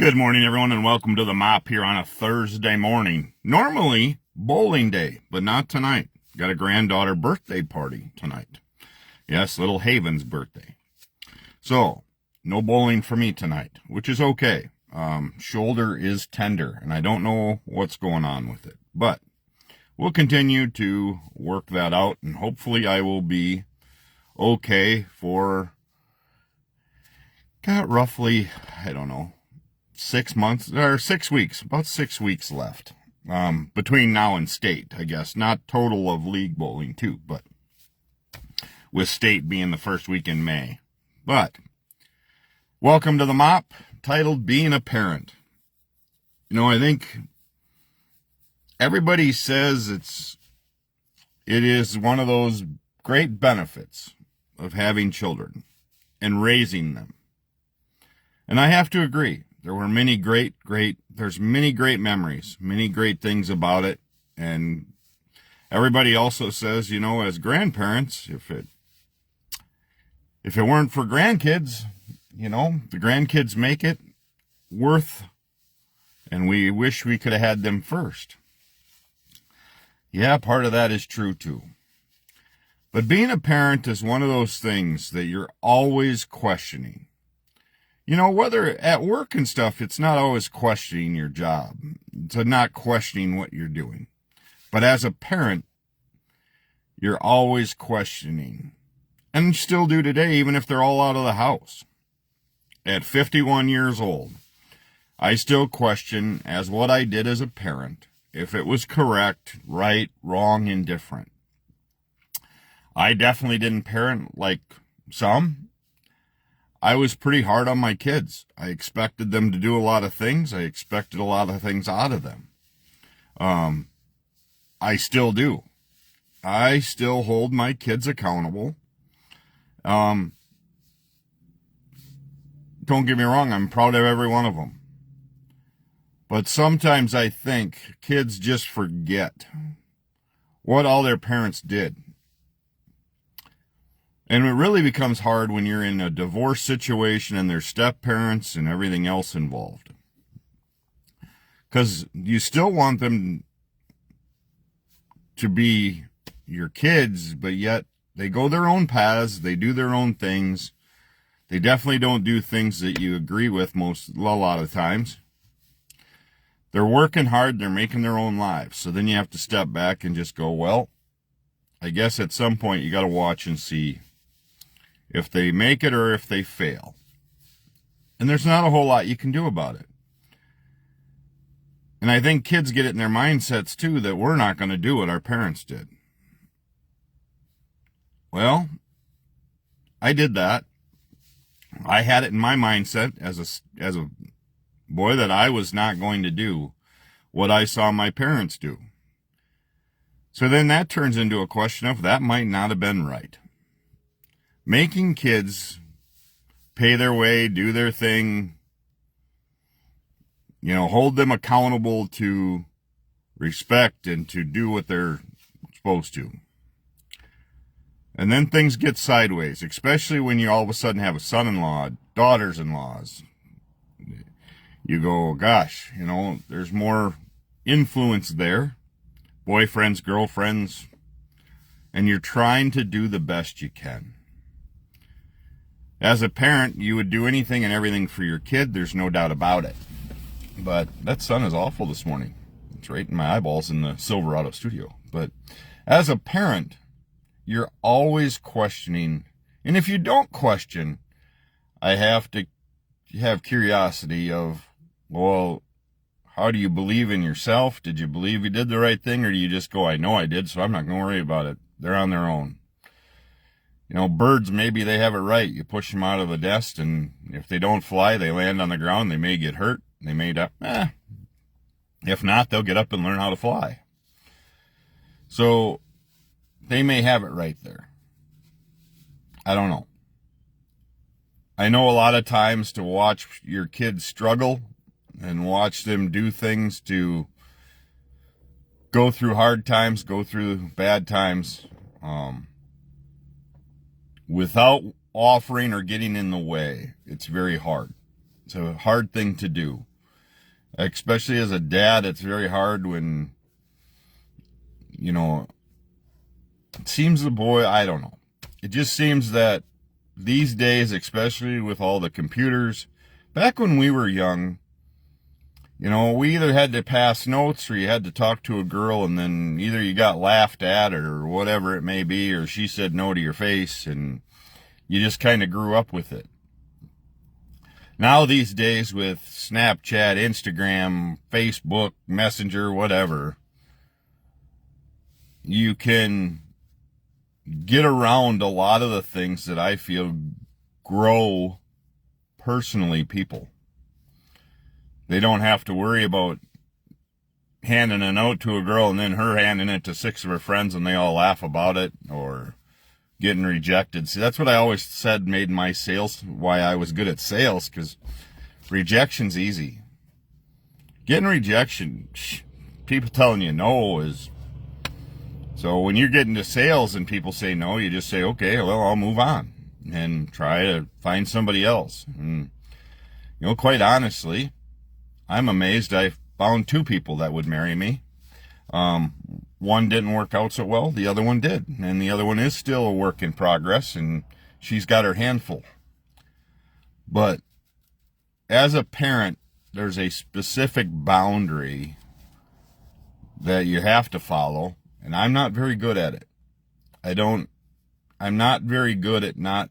Good morning, everyone, and welcome to the mop here on a Thursday morning. Normally, bowling day, but not tonight. Got a granddaughter birthday party tonight. Yes, little Haven's birthday. So, no bowling for me tonight, which is okay. Shoulder is tender, and I don't know what's going on with it. But we'll continue to work that out, and hopefully I will be okay for, roughly, 6 months or 6 weeks, about 6 weeks left between now and state, I guess. Not total of league bowling too, but with state being the first week in May. But welcome to the mop, titled Being a Parent. I think everybody says it is one of those great benefits of having children and raising them. And I have to agree. There were many there's many great memories, many great things about it. And everybody also says, as grandparents, if it weren't for grandkids, the grandkids make it worth, and we wish we could have had them first. Yeah, part of that is true too. But being a parent is one of those things that you're always questioning. Whether at work and stuff, it's not always questioning your job. It's not questioning what you're doing. But as a parent, you're always questioning. And you still do today, even if they're all out of the house. At 51 years old, I still question as what I did as a parent, if it was correct, right, wrong, indifferent. I definitely didn't parent like some. I was pretty hard on my kids. I expected them to do a lot of things. I expected a lot of things out of them. I still do. I still hold my kids accountable. Don't get me wrong, I'm proud of every one of them. But sometimes I think kids just forget what all their parents did. And it really becomes hard when you're in a divorce situation and there's step-parents and everything else involved. Because you still want them to be your kids, but yet they go their own paths, they do their own things. They definitely don't do things that you agree with a lot of times. They're working hard, they're making their own lives. So then you have to step back and just go, well, I guess at some point you got to watch and see if they make it or if they fail. And there's not a whole lot you can do about it. And I think kids get it in their mindsets too that we're not going to do what our parents did. Well, I did that. I had it in my mindset as a boy that I was not going to do what I saw my parents do. So then that turns into a question of that might not have been right. Making kids pay their way, do their thing, hold them accountable to respect and to do what they're supposed to. And then things get sideways, especially when you all of a sudden have a son-in-law, daughters-in-laws. You go, gosh, there's more influence there, boyfriends, girlfriends, and you're trying to do the best you can. As a parent, you would do anything and everything for your kid. There's no doubt about it. But that sun is awful this morning. It's right in my eyeballs in the Silverado studio. But as a parent, you're always questioning. And if you don't question, I have to have curiosity of, well, how do you believe in yourself? Did you believe you did the right thing? Or do you just go, I know I did, so I'm not going to worry about it. They're on their own. Birds, maybe they have it right. You push them out of the nest, and if they don't fly, they land on the ground. They may get hurt. They may die. If not, they'll get up and learn how to fly. So they may have it right there. I don't know. I know a lot of times to watch your kids struggle and watch them do things to go through hard times, go through bad times, without offering or getting in the way. It's very hard. It's a hard thing to do. Especially as a dad, it's very hard when, you know, it seems the boy, I don't know. It just seems that these days, especially with all the computers, back when we were young, we either had to pass notes or you had to talk to a girl, and then either you got laughed at or whatever it may be, or she said no to your face, and you just kind of grew up with it. Now these days with Snapchat, Instagram, Facebook, Messenger, whatever, you can get around a lot of the things that I feel grow personally people. They don't have to worry about handing a note to a girl and then her handing it to 6 of her friends and they all laugh about it, or getting rejected. See, that's what I always said made my sales, why I was good at sales, because rejection's easy. Getting rejection, people telling you no is... So when you're getting to sales and people say no, you just say, okay, well, I'll move on and try to find somebody else. And, quite honestly, I'm amazed I found 2 people that would marry me. One didn't work out so well, the other one did. And the other one is still a work in progress, and she's got her handful. But as a parent, there's a specific boundary that you have to follow, and I'm not very good at it. I'm not very good at not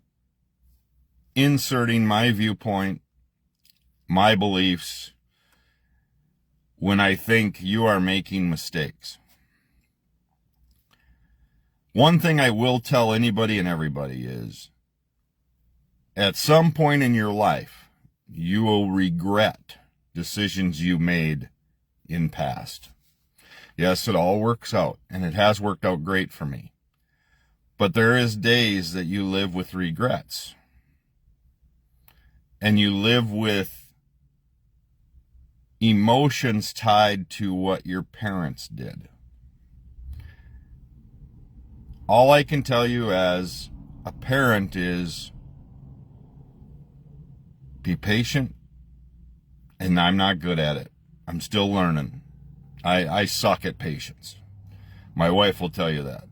inserting my viewpoint, my beliefs, when I think you are making mistakes. One thing I will tell anybody and everybody is, at some point in your life, you will regret decisions you made in past. Yes, it all works out, and it has worked out great for me. But there is days that you live with regrets. And you live with emotions tied to what your parents did. All I can tell you as a parent is be patient, and I'm not good at it. I'm still learning. I suck at patience. My wife will tell you that.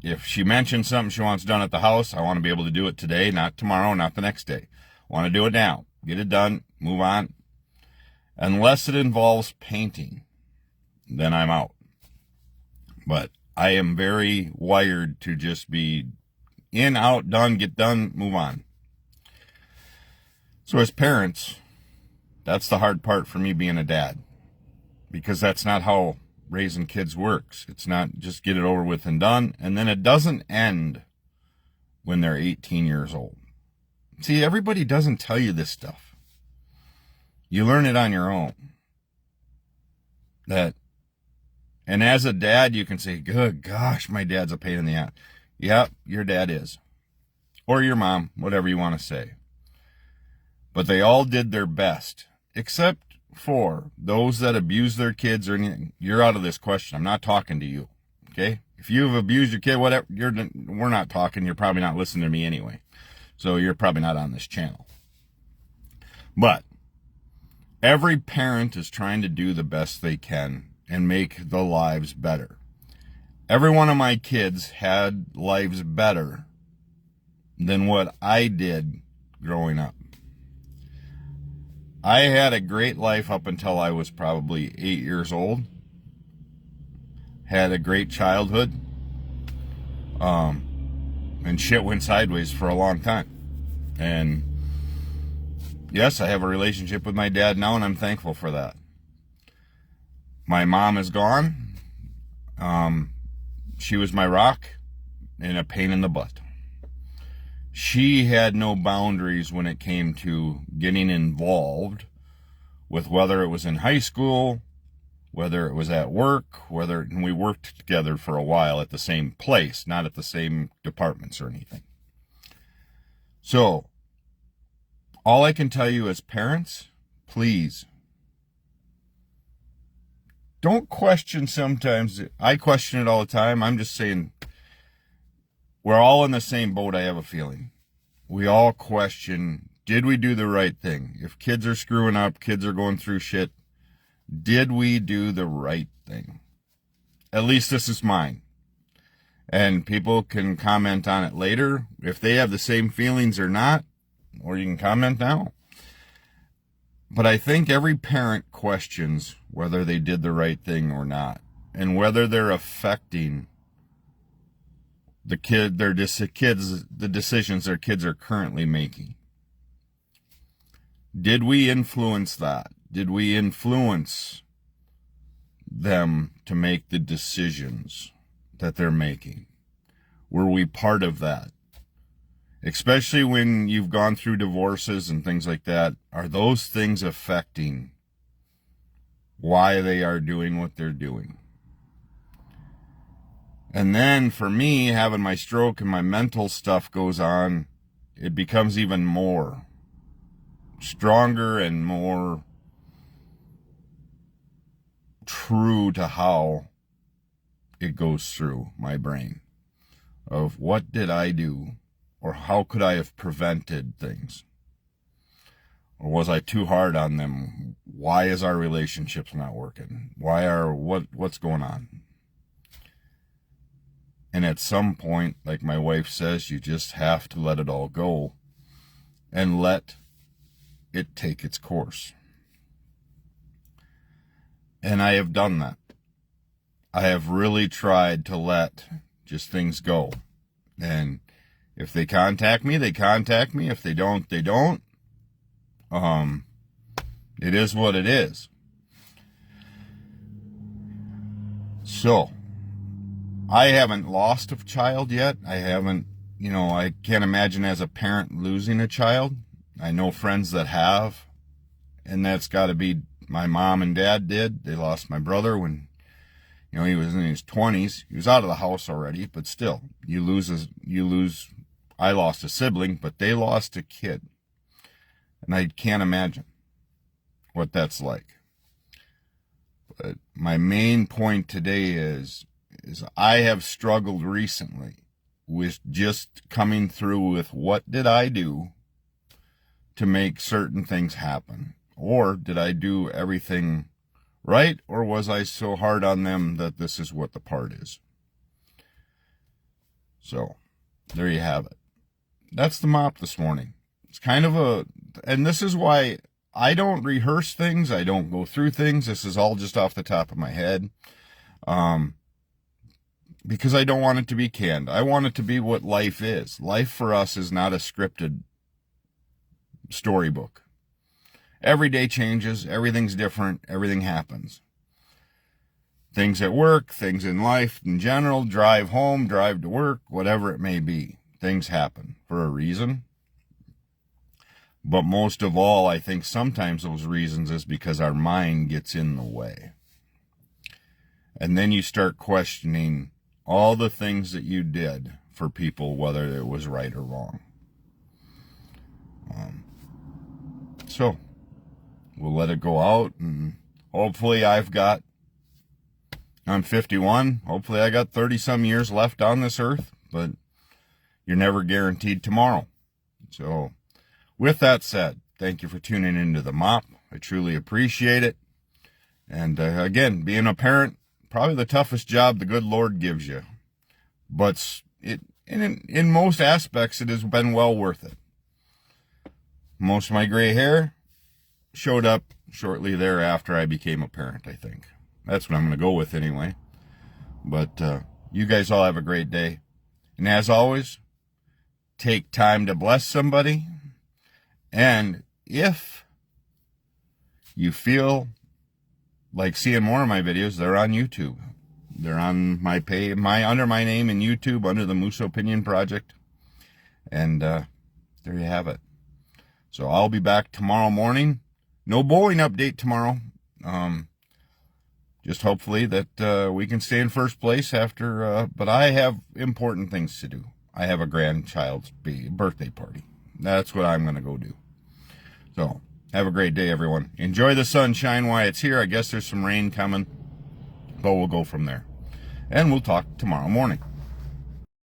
If she mentions something she wants done at the house, I want to be able to do it today, not tomorrow, not the next day. I want to do it now. Get it done, move on. Unless it involves painting, then I'm out. But I am very wired to just be in, out, done, get done, move on. So as parents, that's the hard part for me being a dad, because that's not how raising kids works. It's not just get it over with and done, and then it doesn't end when they're 18 years old. See, everybody doesn't tell you this stuff. You learn it on your own. And as a dad, you can say, good gosh, my dad's a pain in the ass. Yep, your dad is. Or your mom, whatever you want to say. But they all did their best, except for those that abuse their kids or anything. You're out of this question. I'm not talking to you, okay? If you've abused your kid, whatever, we're not talking. You're probably not listening to me anyway. So you're probably not on this channel. But every parent is trying to do the best they can and make the lives better. Every one of my kids had lives better than what I did growing up. I had a great life up until I was probably 8 years old. Had a great childhood. And shit went sideways for a long time. And yes, I have a relationship with my dad now, and I'm thankful for that. My mom is gone. She was my rock and a pain in the butt. She had no boundaries when it came to getting involved with whether it was in high school, whether it was at work, and we worked together for a while at the same place, not at the same departments or anything. So, all I can tell you as parents, please, don't question sometimes. I question it all the time. I'm just saying, we're all in the same boat, I have a feeling. We all question, did we do the right thing? If kids are screwing up, kids are going through shit, Did we do the right thing? At least this is mine. And people can comment on it later if they have the same feelings or not, or you can comment now. But I think every parent questions whether they did the right thing or not, and whether they're affecting the decisions their kids are currently making. Did we influence that? Did we influence them to make the decisions that they're making? Were we part of that? Especially when you've gone through divorces and things like that, are those things affecting why they are doing what they're doing? And then for me, having my stroke and my mental stuff goes on, it becomes even more stronger and more true to how it goes through my brain of what did I do, or how could I have prevented things, or was I too hard on them? Why is our relationships not working? What's going on? And at some point, like my wife says, you just have to let it all go and let it take its course. And I have done that. I have really tried to let just things go. And if they contact me, they contact me. If they don't, they don't. It is what it is. So, I haven't lost a child yet. I can't imagine as a parent losing a child. I know friends that have, and that's got to be, my mom and dad did. They lost my brother when, he was in his 20s. He was out of the house already, but still, I lost a sibling, but they lost a kid. And I can't imagine what that's like. But my main point today is I have struggled recently with just coming through with what did I do to make certain things happen? Or did I do everything right? Or was I so hard on them that this is what the part is? So, there you have it. That's the mop this morning. It's kind of and this is why I don't rehearse things. I don't go through things. This is all just off the top of my head. Because I don't want it to be canned. I want it to be what life is. Life for us is not a scripted storybook. Every day changes. Everything's different. Everything happens. Things at work, things in life in general, drive home, drive to work, whatever it may be. Things happen for a reason. But most of all, I think sometimes those reasons is because our mind gets in the way. And then you start questioning all the things that you did for people, whether it was right or wrong. So, we'll let it go out, and hopefully I'm 51, hopefully I got 30-some years left on this earth, but you're never guaranteed tomorrow. So, with that said, thank you for tuning into the mop. I truly appreciate it. And again, being a parent, probably the toughest job the good Lord gives you. But in most aspects, it has been well worth it. Most of my gray hair showed up shortly thereafter I became a parent, I think. That's what I'm going to go with anyway. But you guys all have a great day. And as always, take time to bless somebody. And if you feel like seeing more of my videos, they're on YouTube. They're on my page, under my name in YouTube, under the Moose Opinion Project. And there you have it. So I'll be back tomorrow morning. No bowling update tomorrow. Just hopefully that we can stay in first place after, but I have important things to do. I have a grandchild's birthday party. That's what I'm going to go do. So, have a great day, everyone. Enjoy the sunshine while it's here. I guess there's some rain coming, but we'll go from there. And we'll talk tomorrow morning.